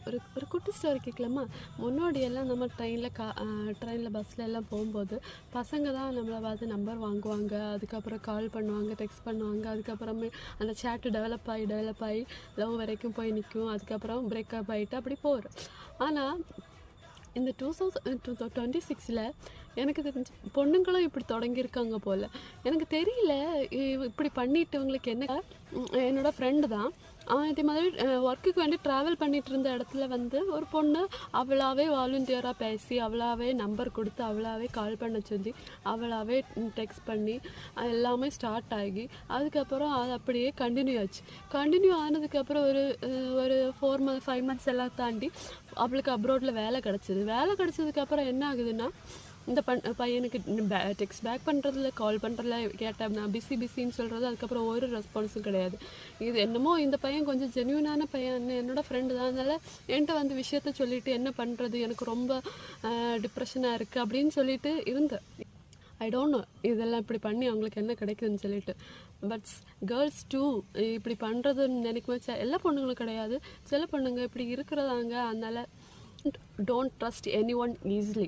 ஒரு குட்டி ஸ்டோரி கேட்கலாமா? முன்னாடியெல்லாம் நம்ம ட்ரெயினில் பஸ்ஸில் எல்லாம் போகும்போது பசங்க தான் நம்மளை பார்த்து நம்பர் வாங்குவாங்க, அதுக்கப்புறம் கால் பண்ணுவாங்க, டெக்ஸ்ட் பண்ணுவாங்க, அதுக்கப்புறமே அந்த சேட்டு டெவலப் ஆகி லவ் வரைக்கும் போய் நிற்கும், அதுக்கப்புறம் பிரேக்கப் ஆகிட்டு அப்படி போகிறோம். ஆனால் இந்த 2026 எனக்கு தெரிஞ்சு பொண்ணுங்களும் இப்படி தொடங்கியிருக்காங்க போல். எனக்கு தெரியல இப்படி பண்ணிட்டு இவங்களுக்கு என்ன. என்னோடய ஃப்ரெண்டு தான், இதே மாதிரி ஒர்க்குக்கு வேண்டி ட்ராவல் பண்ணிகிட்டு இருந்த இடத்துல வந்து ஒரு பொண்ணு அவளாவே வாலண்டியராக பேசி, அவளாவே நம்பர் கொடுத்து, அவளாவே கால் பண்ண சொல்லி, அவளாவே டெக்ஸ்ட் பண்ணி எல்லாமே ஸ்டார்ட் ஆகி அதுக்கப்புறம் அது அப்படியே கண்டினியூ ஆனதுக்கப்புறம் ஒரு 5 months எல்லாம் தாண்டி அவளுக்கு அப்ராடில் வேலை கிடச்சதுக்கப்புறம் என்ன ஆகுதுன்னா, இந்த பையனுக்கு டெக்ஸ்ட் பேக் பண்ணுறதில்ல, கால் பண்ணுறதில்ல, கேட்டேன் நான் பிஸின்னு சொல்கிறது, அதுக்கப்புறம் ஒரு ரெஸ்பான்ஸும் கிடையாது. இது என்னமோ இந்த பையன் கொஞ்சம் ஜென்யூனான பையன், என்னோடய ஃப்ரெண்டு தான், அதனால் என்கிட்ட வந்து விஷயத்த சொல்லிவிட்டு என்ன பண்ணுறது, எனக்கு ரொம்ப டிப்ரெஷனாக இருக்குது அப்படின்னு சொல்லிட்டு இருந்தேன். ஐ டோன்ட் நோ இதெல்லாம் இப்படி பண்ணி அவங்களுக்கு என்ன கிடைக்குதுன்னு சொல்லிட்டு. பட் கேர்ள்ஸ் டூ இப்படி பண்ணுறதுன்னு நினைக்கும் எல்லா பொண்ணுங்களும் கிடையாது, சில பொண்ணுங்க இப்படி இருக்கிறதாங்க. அதனால் don't trust any one easily.